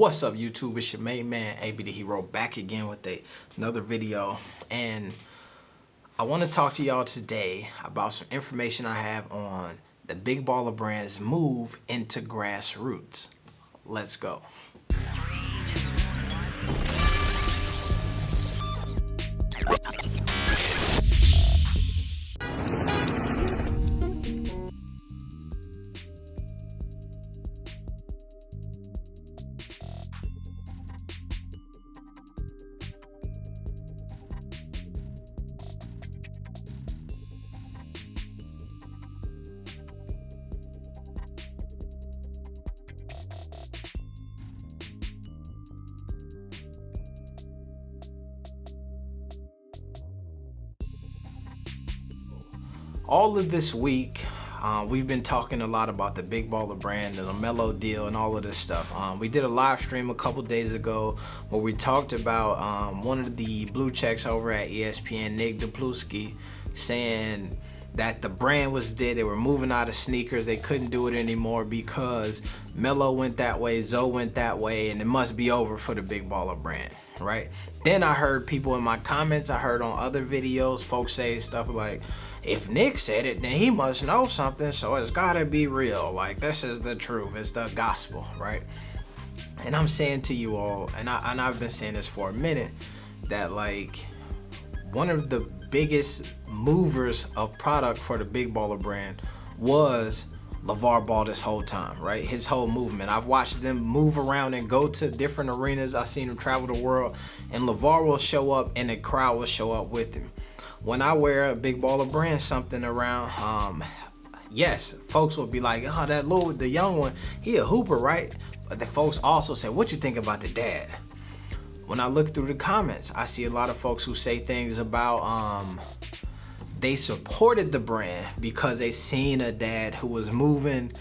What's up, YouTube? It's your main man, AB the Hero, back again with another video. And I want to talk to y'all today about some information I have on the Big Baller Brand's move into Grassroots. Let's go. All of this week, we've been talking a lot about the Big Baller Brand, the LaMelo deal, and all of this stuff. We did a live stream a couple days ago where we talked about one of the blue checks over at ESPN, Nick Dupluski, saying that the brand was dead. They were moving out of sneakers. They couldn't do it anymore because Melo went that way, Zoe went that way, and it must be over for the Big Baller Brand, right? Then I heard people in my comments, I heard on other videos, folks say stuff like, if Nick said it, then he must know something, so it's gotta be real. Like, this is the truth, it's the gospel, right? And I'm saying to you all, and I've been saying this for a minute, that like one of the biggest movers of product for the Big Baller Brand was LeVar Ball this whole time, right? His whole movement. I've watched them move around and go to different arenas. I've seen him travel the world, and LeVar will show up and the crowd will show up with him. When I wear a Big Baller Brand something around, yes, folks will be like, oh, that the young one, he a hooper, right? But the folks also say, what you think about the dad? When I look through the comments, I see a lot of folks who say things about they supported the brand because they seen a dad who was moving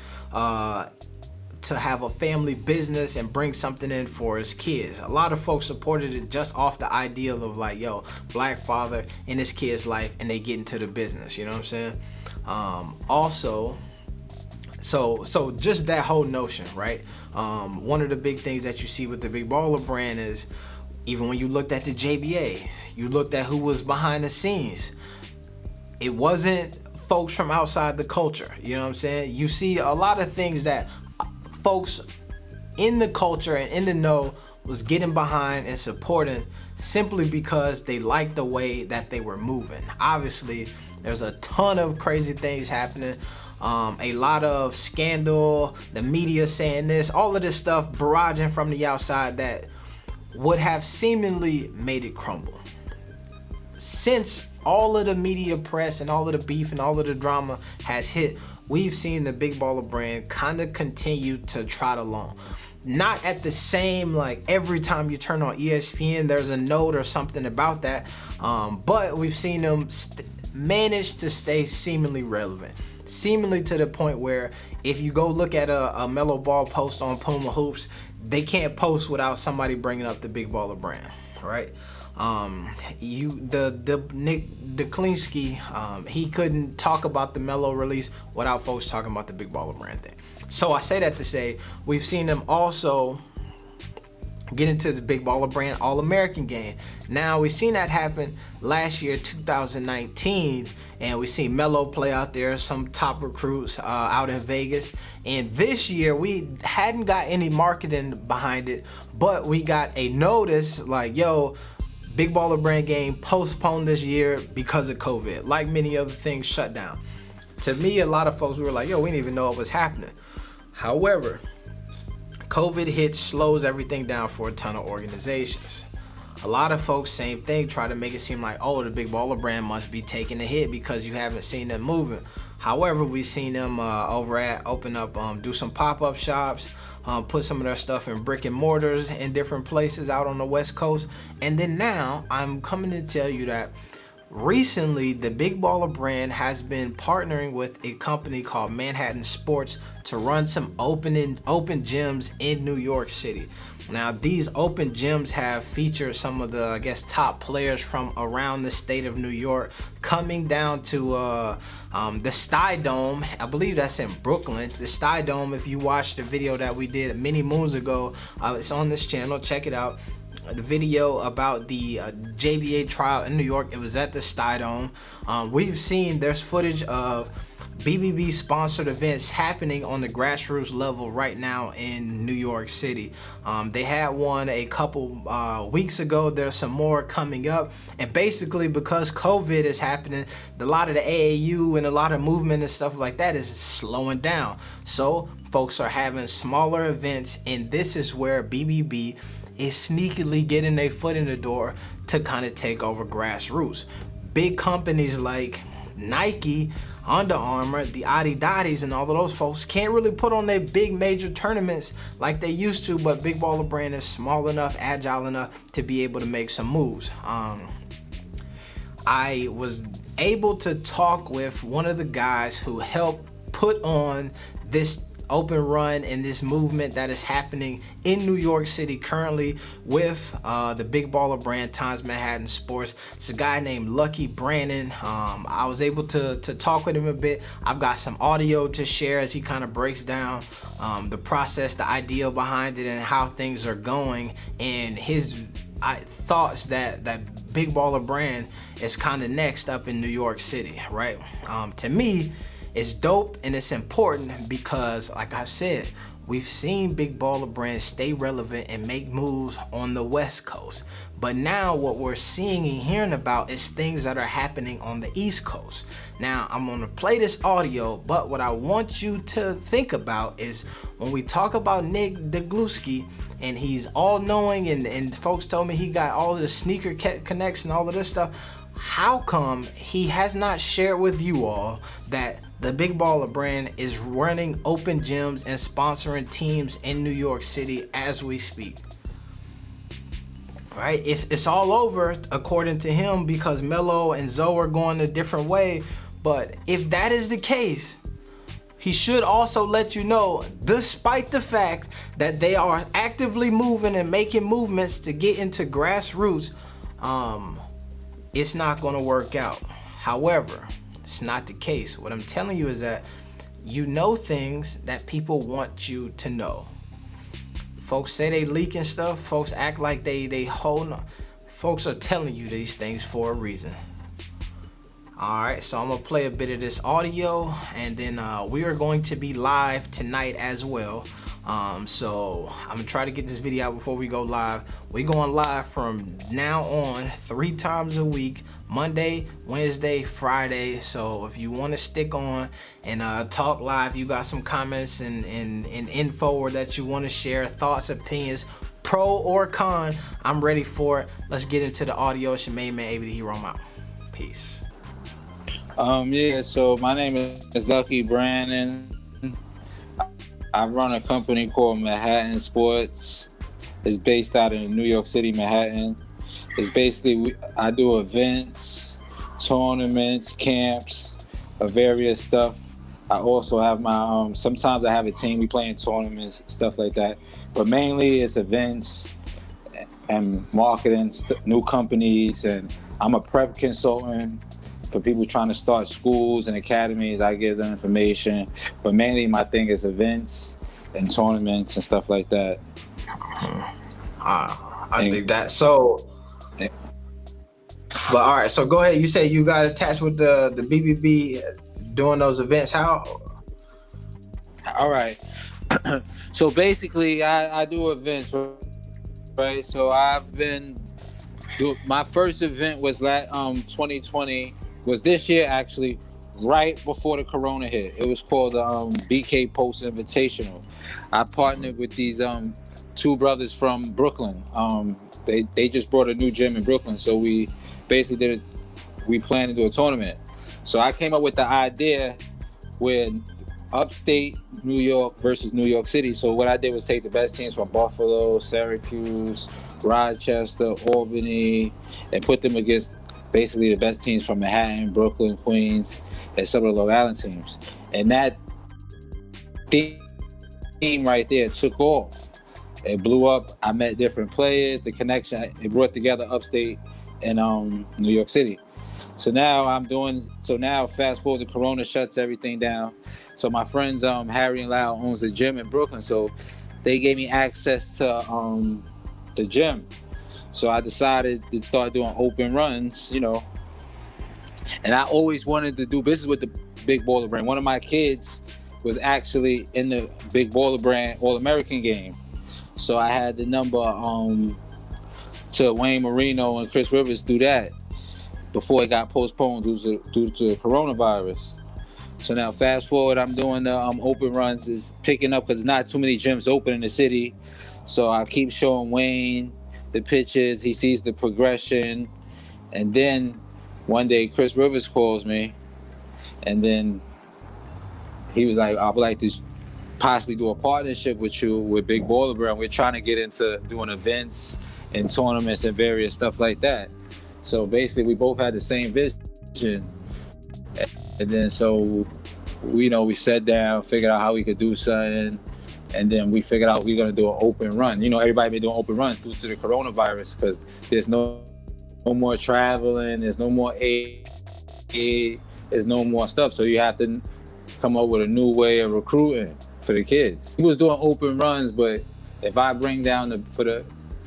to have a family business and bring something in for his kids. A lot of folks supported it just off the ideal of like, yo, black father in his kid's life, and they get into the business, you know what I'm saying? Also, so just that whole notion, right? One of the big things that you see with the Big Baller Brand is, even when you looked at the JBA, you looked at who was behind the scenes. It wasn't folks from outside the culture, you know what I'm saying? You see a lot of things that folks in the culture and in the know was getting behind and supporting simply because they liked the way that they were moving. Obviously, there's a ton of crazy things happening, a lot of scandal, the media saying this, all of this stuff barraging from the outside that would have seemingly made it crumble. Since all of the media press and all of the beef and all of the drama has hit, we've seen the Big Baller Brand kind of continue to trot along. Not at the same, like every time you turn on ESPN, there's a note or something about that. But we've seen them manage to stay seemingly relevant. Seemingly to the point where if you go look at a Melo Ball post on Puma Hoops, they can't post without somebody bringing up the Big Baller Brand, right? Nick Dupluski, he couldn't talk about the Melo release without folks talking about the Big Baller Brand thing. So I say that to say, we've seen them also get into the Big Baller Brand All-American game. Now, we've seen that happen last year, 2019, and we seen Melo play out there, some top recruits out in Vegas. And this year, we hadn't got any marketing behind it, but we got a notice like, yo, Big Baller Brand game postponed this year because of COVID. Like many other things, shut down. To me, a lot of folks were like, yo, we didn't even know it was happening. However, COVID hit, slows everything down for a ton of organizations. A lot of folks, same thing, try to make it seem like, oh, the Big Baller Brand must be taking a hit because you haven't seen them moving. However, we've seen them open up, do some pop-up shops, put some of their stuff in brick and mortars in different places out on the West Coast. And then now I'm coming to tell you that recently the Big Baller Brand has been partnering with a company called Manhattan Sports to run some open gyms in New York City. Now, these open gyms have featured some of the, I guess, top players from around the state of New York coming down to the Sty Dome. I believe that's in Brooklyn. The Sty Dome, if you watched the video that we did many moons ago, it's on this channel. Check it out. The video about the JBA trial in New York, it was at the Sty Dome. We've seen there's footage of BBB sponsored events happening on the grassroots level right now in New York City. They had one a couple weeks ago. There's some more coming up, and basically because COVID is happening, a lot of the AAU and a lot of movement and stuff like that is slowing down. So folks are having smaller events, and this is where BBB is sneakily getting their foot in the door to kind of take over grassroots. Big companies like Nike, Under Armour, the Adidas, and all of those folks can't really put on their big major tournaments like they used to, but Big Baller Brand is small enough, agile enough to be able to make some moves. I was able to talk with one of the guys who helped put on this open run and this movement that is happening in New York City currently with the Big Baller Brand Times Manhattan Sports. It's a guy named Lucky Brandon. I was able to talk with him a bit. I've got some audio to share as he kind of breaks down the process, the idea behind it, and how things are going, and his thoughts that Big Baller Brand is kind of next up in New York City, right? To me, it's dope and it's important because, like I said, we've seen Big Baller Brand stay relevant and make moves on the West Coast. But now what we're seeing and hearing about is things that are happening on the East Coast. Now, I'm gonna play this audio, but what I want you to think about is when we talk about Nick Degluski, and he's all-knowing, and folks told me he got all the sneaker connects and all of this stuff, how come he has not shared with you all that the Big Baller Brand is running open gyms and sponsoring teams in New York City as we speak? Right? If it's all over, according to him, because Melo and Zoe are going a different way. But if that is the case, he should also let you know, despite the fact that they are actively moving and making movements to get into grassroots, it's not going to work out. However, it's not the case. What I'm telling you is that you know things that people want you to know. Folks say they leaking stuff. Folks act like they hold. Folks are telling you these things for a reason. All right, so I'm gonna play a bit of this audio, and then we are going to be live tonight as well. So I'm gonna try to get this video out before we go live. We're going live from now on 3 times a week, Monday, Wednesday, Friday. So if you want to stick on and talk live, you got some comments and info or that you want to share, thoughts, opinions, pro or con, I'm ready for it. Let's get into the audio. It's your main man, ABD Hero. I'm out. Peace. Yeah, so my name is Lucky Brandon. I run a company called Manhattan Sports. It's based out in New York City, Manhattan. It's basically, I do events, tournaments, camps, various stuff. I also have my, sometimes I have a team, we play in tournaments, stuff like that. But mainly it's events and marketing, new companies, and I'm a prep consultant for people trying to start schools and academies. I give them information, but mainly my thing is events and tournaments and stuff like that. I dig that. So, but all right. So go ahead. You say you got attached with the BBB doing those events. How? All right. So basically, I do events, right? So I've been my first event was 2020. Was this year actually, right before the corona hit. It was called the BK Post Invitational. I partnered with these 2 brothers from Brooklyn. They just brought a new gym in Brooklyn, so we basically we planned to do a tournament. So I came up with the idea with upstate New York versus New York City. So what I did was take the best teams from Buffalo, Syracuse, Rochester, Albany, and put them against basically the best teams from Manhattan, Brooklyn, Queens, and some of the Long Island teams. And that theme right there took off. It blew up. I met different players. The connection, it brought together upstate and New York City. So now fast forward, the Corona shuts everything down. So my friends, Harry and Lau owns a gym in Brooklyn. So they gave me access to the gym. So I decided to start doing open runs, you know. And I always wanted to do business with the Big Baller Brand. One of my kids was actually in the Big Baller Brand All-American game. So I had the number to Wayne Marino and Chris Rivers through that before it got postponed due to coronavirus. So now fast forward, I'm doing the open runs. Is picking up because not too many gyms open in the city. So I keep showing Wayne the pictures. He sees the progression. And then one day Chris Rivers calls me, and then he was like, I would like to possibly do a partnership with you with Big Baller Brand. We're trying to get into doing events and tournaments and various stuff like that. So basically we both had the same vision. And then so we sat down, figured out how we could do something, and then we figured out we're gonna do an open run. You know, everybody been doing open runs due to the coronavirus because there's no more traveling, there's no more aid, there's no more stuff. So you have to come up with a new way of recruiting for the kids. He was doing open runs, but if I bring down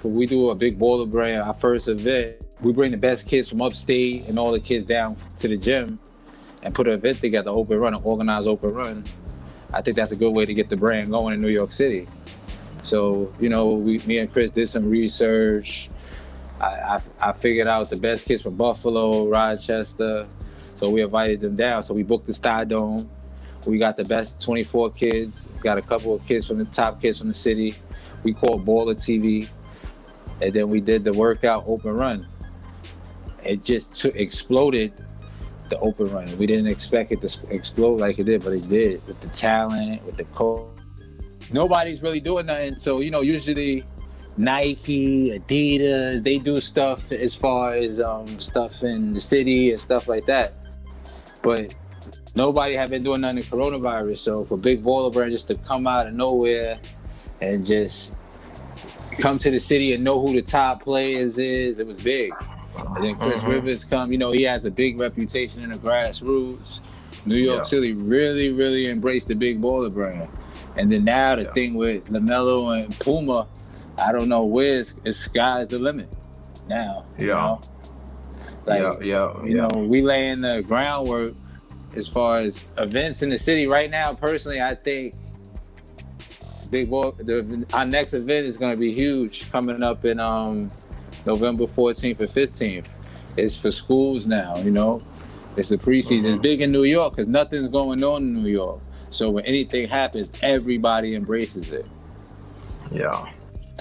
we do a Big Baller Brand, our first event, we bring the best kids from upstate and all the kids down to the gym and put an event together, open run, an organized open run. I think that's a good way to get the brand going in New York City. So, me and Chris did some research. I figured out the best kids from Buffalo, Rochester. So we invited them down. So we booked the Star Dome. We got the best 24 kids. Got a couple of kids from the top kids from the city. We called Baller TV. And then we did the workout open run. It just exploded, the open run. We didn't expect it to explode like it did, but it did with the talent, with the coach. Nobody's really doing nothing. So, usually Nike, Adidas, they do stuff as far as stuff in the city and stuff like that. But nobody had been doing nothing in coronavirus. So for Big Baller Brand just to come out of nowhere and just come to the city and know who the top players is, it was big. And then Chris Rivers come, he has a big reputation in the grassroots. New York City really, really embraced the Big Baller Brand. And then now the thing with LaMelo and Puma, I don't know where sky's the limit now. Yeah. We laying the groundwork as far as events in the city. Right now, personally, I think our next event is going to be huge coming up in November 14th and 15th. It's for schools now, It's the preseason. It's big in New York because nothing's going on in New York. So when anything happens, everybody embraces it. Yeah.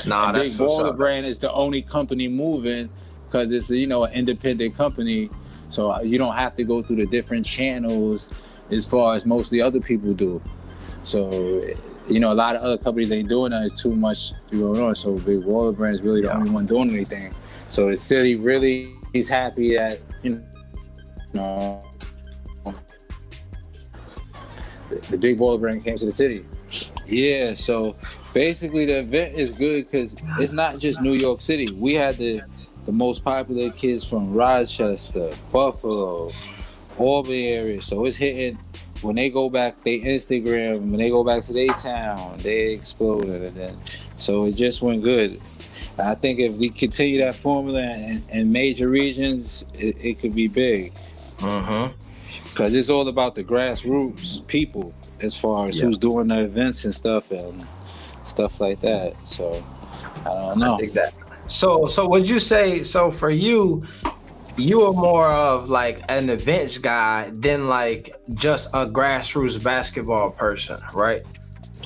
And Big Baller Brand is the only company moving because it's an independent company. So you don't have to go through the different channels as far as most of the other people do. So a lot of other companies ain't doing that. It's too much going on. So Big Baller Brand is really the only one doing anything. So the city really is happy that the Big Baller Brand came to the city. Yeah. So basically, the event is good because it's not just New York City. We had the most popular kids from Rochester, Buffalo, Albany area. So it's hitting. When they go back, they Instagram, when they go back to their town, they exploded. And then, so it just went good. I think if we continue that formula in major regions, it could be big. Because it's all about the grassroots people as far as who's doing the events and stuff like that. So I don't know. I think that. So would you say, for you are more of like an events guy than like just a grassroots basketball person, right?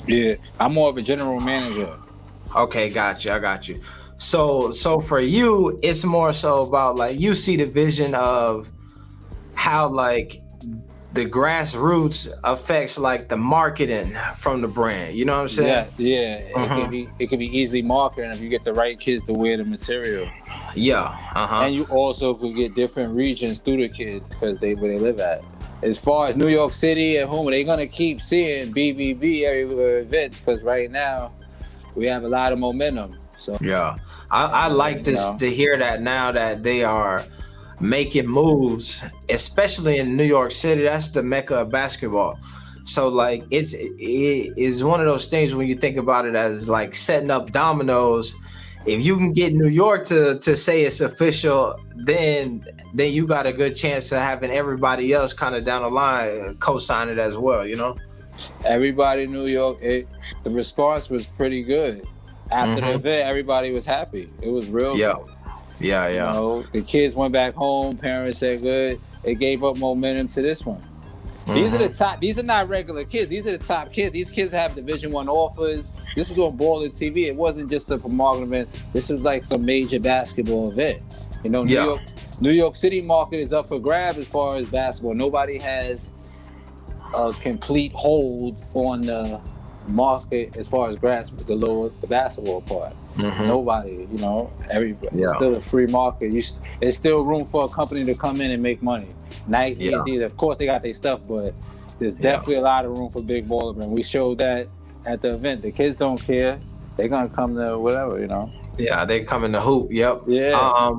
Yeah, I'm more of a general manager. Okay, got you. I got you. So for you, it's more so about like you see the vision of how like the grassroots affects like the marketing from the brand. You know what I'm saying? Yeah. It could be easily marketed if you get the right kids to wear the material. Yeah. And you also could get different regions through the kids because where they live at. as far as New York City and whom, they're gonna keep seeing BBB everywhere events because right now we have a lot of momentum. So yeah, I like this to hear that now that they are making moves, especially in New York City. That's the mecca of basketball. So like it is one of those things when you think about it as like setting up dominoes. If you can get New York to say it's official, then you got a good chance of having everybody else kind of down the line co-sign it as well, you know? Everybody in New York, the response was pretty good. After the event, everybody was happy. It was real good. Yeah. You know, the kids went back home, parents said good. It gave up momentum to this one. These are the top. These are not regular kids. These are the top kids. These kids have Division I offers. This was on Baller TV. It wasn't just a promotional event. This was like some major basketball event. You know, New York City market is up for grabs as far as basketball. Nobody has a complete hold on the market as far as grassroots, the basketball part. Nobody, you know, everybody. It's still a free market. There's still room for a company to come in and make money. Nike, Adidas, of course they got their stuff, but there's definitely a lot of room for big baller brand. We showed that at the event. The kids don't care. They're gonna come to whatever, you know. Yeah, they come in the hoop. Yep. Yeah.